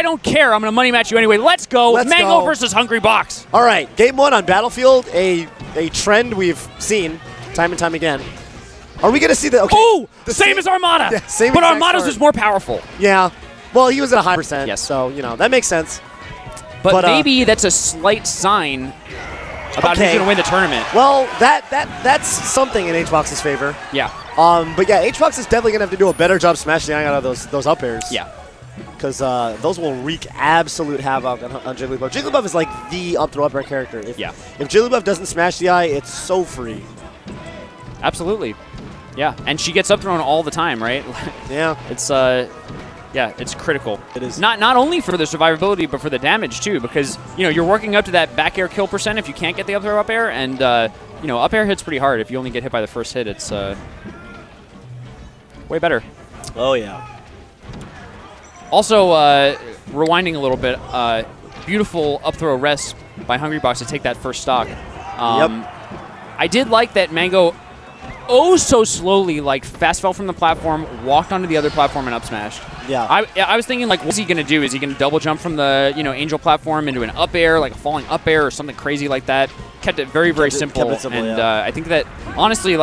don't care. I'm going to money match you anyway. Let's go. Mango versus Hungrybox. All right, game 1 on Battlefield, a trend we've seen time and time again. Are we going to see the... Okay, ooh, the same as Armada. Yeah, same but Armada's was more powerful. Yeah. Well, he was at a high percent. Yes. So, that makes sense. But maybe that's a slight sign about who's going to win the tournament. Well, that's something in HBox's favor. Yeah. But yeah, HBox is definitely going to have to do a better job smashing the eye out of those up airs. Yeah. Because those will wreak absolute havoc on Jigglypuff. Jigglypuff is like the up throw up air character. If Jigglypuff doesn't smash the eye, it's so free. Absolutely. Yeah, and she gets up thrown all the time, right? Yeah. It's it's critical. It is. Not only for the survivability, but for the damage too, because you're working up to that back air kill percent if you can't get the up throw up air, and up air hits pretty hard. If you only get hit by the first hit, it's way better. Oh yeah. Also, rewinding a little bit, beautiful up throw rest by Hungrybox to take that first stock. I did like that Mango so slowly, fast fell from the platform, walked onto the other platform, and up smashed. Yeah. I was thinking, what's he going to do? Is he going to double jump from the Angel platform into an up air, like a falling up air or something crazy like that? Kept it very, very simple. And I think that, honestly,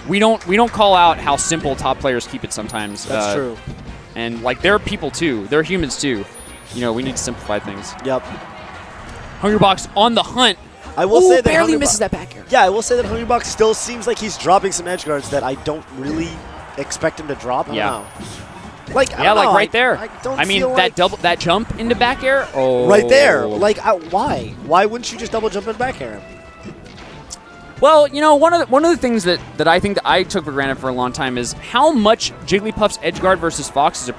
we don't call out how simple top players keep it sometimes. That's true. And, they're people, too. They're humans, too. We need to simplify things. Yep. Hungrybox on the hunt. I will say that barely misses that back air. Yeah, I will say that Hungrybox still seems like he's dropping some edge guards that I don't really expect him to drop. I don't know. Right there. I mean, that jump into back air. Oh, right there. Why? Why wouldn't you just double jump and back air him? Well, one of the things that I think that I took for granted for a long time is how much Jigglypuff's edge guard versus Fox is a...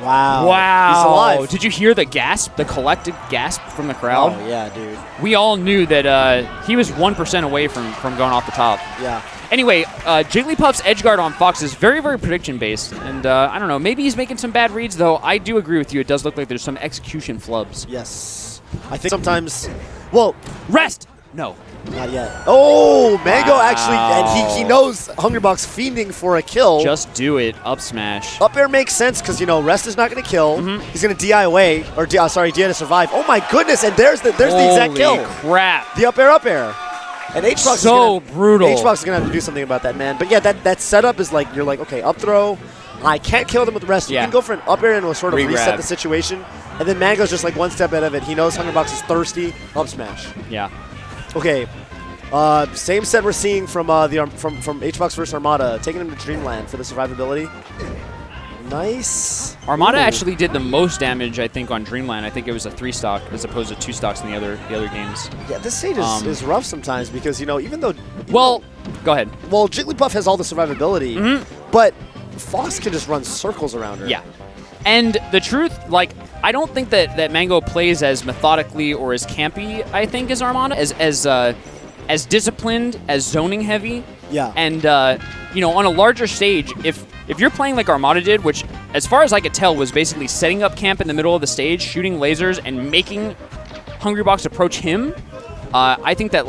Wow. Wow. He's alive. Did you hear the gasp, the collective gasp from the crowd? Oh, yeah, dude. We all knew that he was 1% away from going off the top. Yeah. Anyway, Jigglypuff's edge guard on Fox is very, very prediction-based, and I don't know, maybe he's making some bad reads, though. I do agree with you. It does look like there's some execution flubs. Yes. I think sometimes... Well... Rest! No. Not yet. Oh, Mango actually, and he knows Hungrybox fiending for a kill. Just do it. Up smash. Up air makes sense because, rest is not going to kill. He's going to DI away, or DI to survive. Oh my goodness, and there's the exact kill. Holy crap. The up air. And HBox so brutal. HBox is going to have to do something about that, man. But yeah, that setup is you're okay, up throw. I can't kill them with the rest. You can go for an up air and we'll sort of reset the situation. And then Mango's just one step ahead of it. He knows Hungrybox is thirsty. Up smash. Yeah. Okay. Same set we're seeing from HBox versus Armada, taking him to Dreamland for the survivability. Nice. Armada actually did the most damage, I think, on Dreamland. I think it was a 3-stock as opposed to 2 stocks in the other games. Yeah, this stage is rough sometimes because even though. Go ahead. Well, Jigglypuff has all the survivability, but Fox can just run circles around her. Yeah. And the truth, I don't think that Mango plays as methodically or as campy, I think, as Armada, as disciplined, as zoning heavy. Yeah. And, on a larger stage, if you're playing like Armada did, which, as far as I could tell, was basically setting up camp in the middle of the stage, shooting lasers, and making Hungrybox approach him, I think that,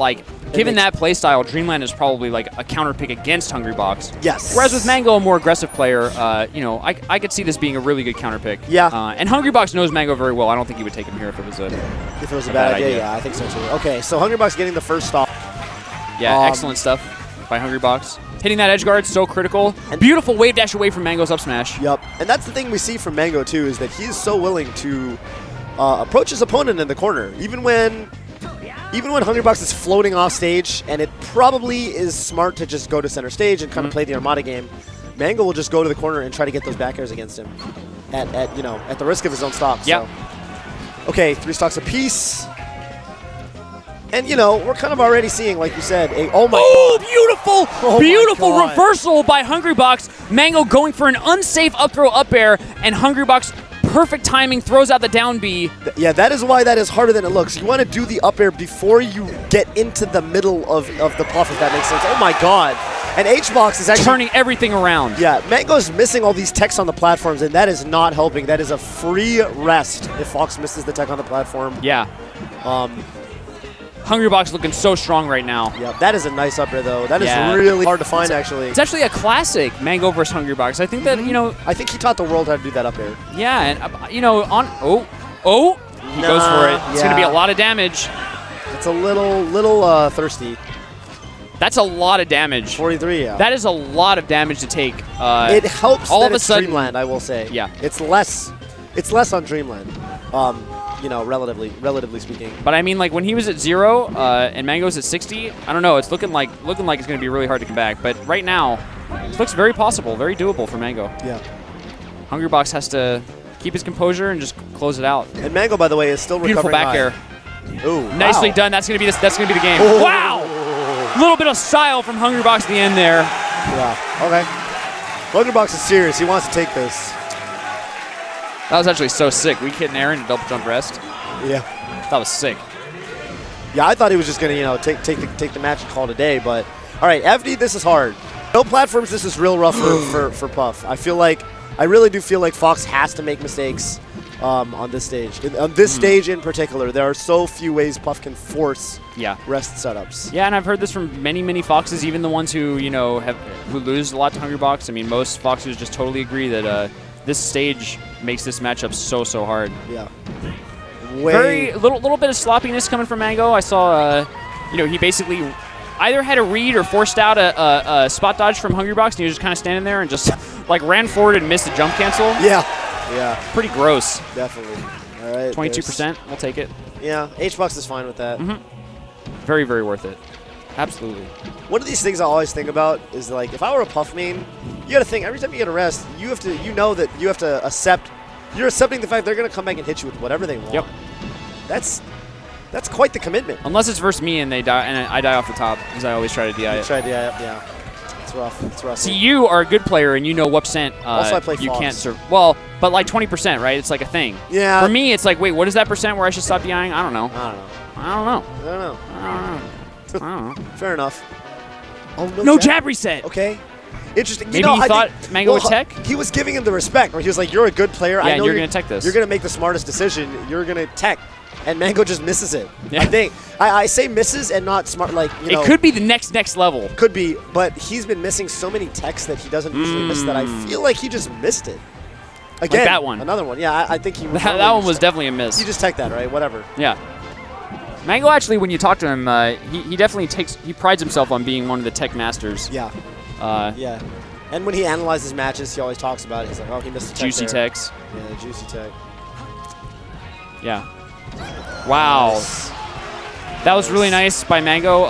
given that playstyle, Dreamland is probably a counter pick against Hungrybox. Yes. Whereas with Mango, a more aggressive player, I could see this being a really good counter pick. Yeah. And Hungrybox knows Mango very well. I don't think he would take him here if it was a bad idea. Yeah, I think so too. Okay, so Hungrybox getting the first stop. Yeah, excellent stuff by Hungrybox. Hitting that edge guard, so critical. And beautiful wave dash away from Mango's up smash. Yep. And that's the thing we see from Mango too, is that he's so willing to approach his opponent in the corner, even when Hungrybox is floating off stage, and it probably is smart to just go to center stage and kind of play the Armada game. Mango will just go to the corner and try to get those back airs against him at the risk of his own stock. Yep. So. Okay, 3 stocks apiece. And, we're kind of already seeing, like you said, oh my God. Beautiful reversal by Hungrybox. Mango going for an unsafe up throw up air, and Hungrybox, perfect timing, throws out the down B. Yeah, that is why that is harder than it looks. You want to do the up air before you get into the middle of the puff, if that makes sense. Oh my God. And HBox is actually turning everything around. Yeah, Mango's missing all these techs on the platforms, and that is not helping. That is a free rest if Fox misses the tech on the platform. Yeah. Hungrybox looking so strong right now. Yeah, that is a nice up air, though. That is really hard to find, actually. It's actually a classic Mango versus Hungrybox. I think that, you know... I think he taught the world how to do that up air. Yeah, and, you know, on... Oh! He goes for it. It's going to be a lot of damage. It's a little thirsty. That's a lot of damage. 43, yeah. That is a lot of damage to take. It helps all that of a it's sudden, Dreamland, I will say. Yeah. It's less on Dreamland, you know, relatively speaking. But I mean, like when he was at 0 and Mango's at 60, I don't know. It's looking like it's going to be really hard to come back. But right now, it looks very possible, very doable for Mango. Yeah. Hungrybox has to keep his composure and just close it out. And Mango, by the way, is still Beautiful recovering back high. air. Ooh, Nicely wow. done. That's going to be the game. Oh. Wow! A little bit of style from Hungrybox at the end there. Yeah. Okay. Hungrybox is serious. He wants to take this. That was actually so sick. Weak hitting Aaron to double jump rest. Yeah. That was sick. Yeah, I thought he was just gonna, you know, take the match and call it a day. But all right, FD, this is hard. No platforms. This is real rough for Puff. I really do feel like Fox has to make mistakes on this stage. On this stage in particular, there are so few ways Puff can force rest setups. Yeah, and I've heard this from many Foxes, even the ones who, you know, who lose a lot to Hungrybox. I mean, most Foxers just totally agree that this stage makes this matchup so hard. Yeah. Very little bit of sloppiness coming from Mango. I saw, you know, he basically either had a read or forced out a spot dodge from Hungrybox, and he was just kind of standing there and just like ran forward and missed a jump cancel. Yeah. Yeah. Pretty gross. Definitely. All right. 22%. We'll take it. Yeah. HBox is fine with that. Very worth it. Absolutely. One of these things I always think about is, like, if I were a Puff main, you got to think every time you get a rest, you have to, you know, that you have to accept. You're accepting the fact they're going to come back and hit you with whatever they want. Yep. That's quite the commitment. Unless it's versus me and they die, and I die off the top, because I always try to DI it. Yeah. It's rough. It's rough. See, you are a good player, and you know what percent also, I play you Fox. can't serve. Well, but like 20%, right? It's like a thing. Yeah. For me, it's like, wait, what is that percent where I should stop DIing? I don't know. Fair enough. Oh, no jab reset. Okay. Interesting. Maybe he thought Mango would tech? He was giving him the respect. Where he was like, you're a good player. Yeah, I know you're going to tech this. You're going to make the smartest decision. You're going to tech. And Mango just misses it. Yeah. I think. I say misses and not smart. Like, you know. It could be the next level. Could be. But he's been missing so many techs that he doesn't usually miss that I feel like he just missed it. Again. Like that one. Another one. Yeah, I think he was. That one was definitely a miss. You just tech that, right? Whatever. Yeah. Mango actually, when you talk to him, he definitely he prides himself on being one of the tech masters. Yeah. Yeah. And when he analyzes matches, he always talks about it. He's like, oh, he missed a tech Juicy there. techs. Yeah, the juicy tech. Yeah. Wow. Nice. That was really nice by Mango.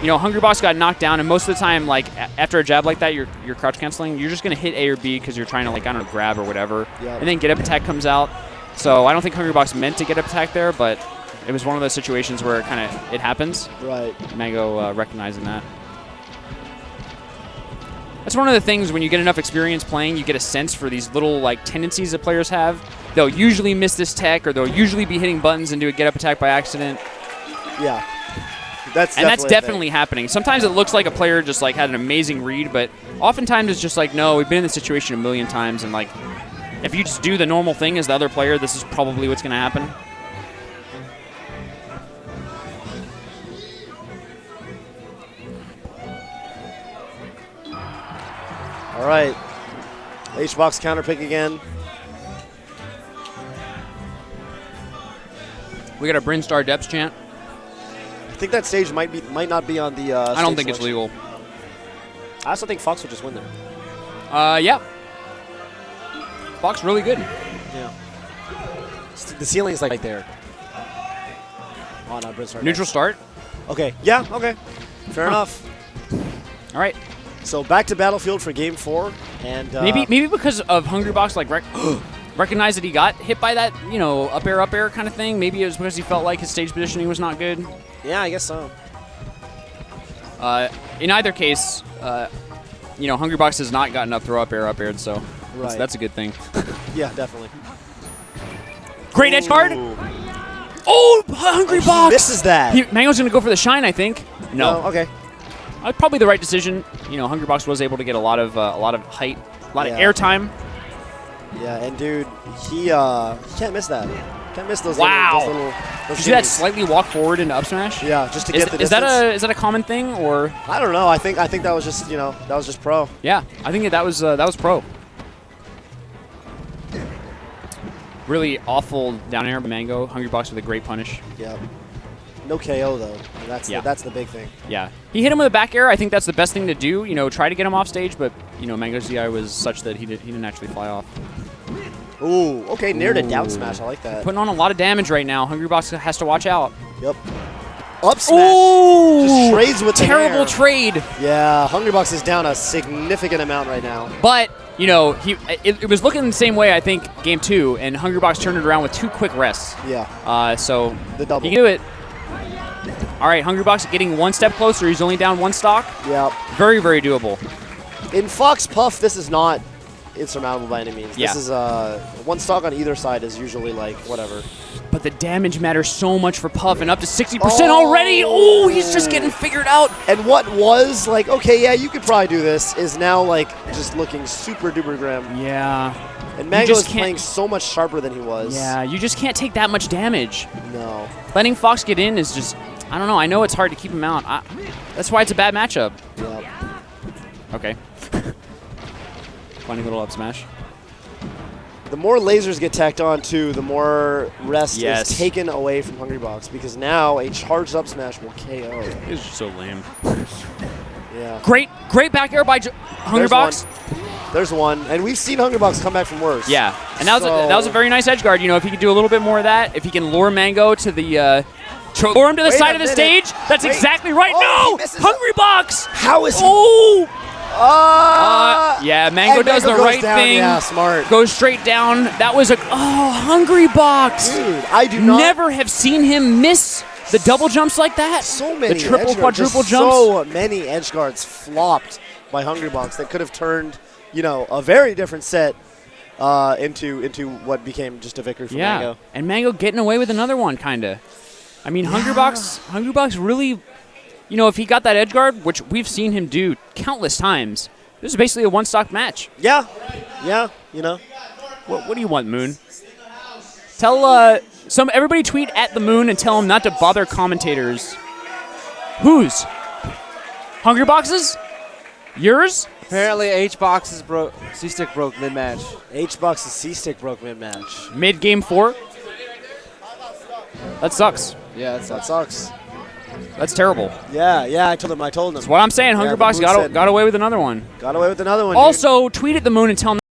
You know, Hungrybox got knocked down, and most of the time, like, after a jab like that, you're crouch canceling. You're just going to hit A or B because you're trying to, like, I don't know, grab or whatever. Yep. And then get up attack comes out. So I don't think Hungrybox meant to get up attack there, but it was one of those situations where it happens. Right. Mango recognizing that. That's one of the things when you get enough experience playing, you get a sense for these little like tendencies that players have. They'll usually miss this tech, or they'll usually be hitting buttons and do a get up attack by accident. Yeah. That's definitely happening. Sometimes it looks like a player just like had an amazing read, but oftentimes it's just like, no, we've been in this situation a million times, and like if you just do the normal thing as the other player, this is probably what's going to happen. All right. HBox counter pick again. We got a Brinstar Depths chant. I think that stage might not be on the. I don't think it's legal. I also think Fox will just win there. Yeah. Fox really good. Yeah. The ceiling is like right there. Oh no, Brinstar. Neutral start. Okay. Yeah. Okay. Fair enough. All right. So back to Battlefield for Game 4, and maybe because of Hungrybox, like recognized that he got hit by that, you know, up air kind of thing. Maybe it was because he felt like his stage positioning was not good. Yeah, I guess so. In either case, you know, Hungrybox has not gotten up throw up air, so that's a good thing. Yeah, definitely. Great edge guard. Oh, Hungrybox! This is that. Mango's gonna go for the shine, I think. No. Okay. Probably the right decision. You know, Hungrybox was able to get a lot of height, a lot of air time. Yeah, and dude, he can't miss that. Can't miss those Wow. those Did you see that shimmies. slightly walk forward into up smash? Yeah, just to get the is distance. that a common thing, or? I don't know. I think that was just that was just pro. Yeah, I think that was pro. Really awful down air by Mango. Hungrybox with a great punish. Yeah. No KO though. That's Yeah. that's the big thing. Yeah, he hit him with a back air. I think that's the best thing to do. Try to get him off stage, but Mango's DI was such that he didn't actually fly off. Ooh, okay, near to Ooh. down smash. I like that. Putting on a lot of damage right now. Hungrybox has to watch out. Yep. Up smash. Ooh! Just trades with the terrible air. trade. Yeah, Hungrybox is down a significant amount right now. But it was looking the same way. I think game 2, and Hungrybox turned it around with 2 quick rests. Yeah. So The double. he can do it. All right, Hungrybox getting one step closer. He's only down 1 stock. Yeah. Very, very doable. In Fox Puff, this is not insurmountable by any means. Yeah. This is 1 stock on either side is usually like whatever. But the damage matters so much for Puff, and up to 60% already. Oh, he's just getting figured out. And what was like, okay, yeah, you could probably do this, is now like just looking super duper grim. Yeah. And Mango is playing so much sharper than he was. Yeah, you just can't take that much damage. No. Letting Fox get in is just, I don't know. I know it's hard to keep him out. That's why it's a bad matchup. Yep. Okay. Funny little up smash. The more lasers get tacked on too, the more rest Yes. is taken away from Hungrybox, because now a charged up smash will KO. It's just so lame. Yeah. Great back air by Hungrybox. There's one, and we've seen Hungrybox come back from worse. Yeah, and that was a very nice edge guard. If he could do a little bit more of that, if he can lure Mango to the lure him to the Wait side a of the minute. stage, that's Wait. exactly right. Oh, he No, misses Hungrybox. How is he? Oh. Yeah, Yeah, Mango does the goes right down. thing. Yeah, smart. Goes straight down. That was Hungrybox. Dude, I do not Never have seen him miss the double jumps like that. So many the triple, edge guards, quadruple just jumps. So many edge guards flopped by Hungrybox that could have turned, a very different set into what became just a victory for Mango. And Mango getting away with another one, kind of. I mean, Hungrybox really, if he got that edge guard, which we've seen him do countless times, this is basically a 1-stock match. Yeah. What do you want, Moon? Tell everybody tweet at the Moon and tell him not to bother commentators. Whose? Hungrybox's? Yours? Apparently H-Box's C-Stick broke mid-match. H-Box's C-Stick broke mid-match. Mid game 4? That sucks. Yeah, That sucks. That's terrible. Yeah, I told him. That's what I'm saying. Yeah, Hungrybox the Moon said- got away with another one. Got away with another one, dude. Also, tweet at the Moon and tell him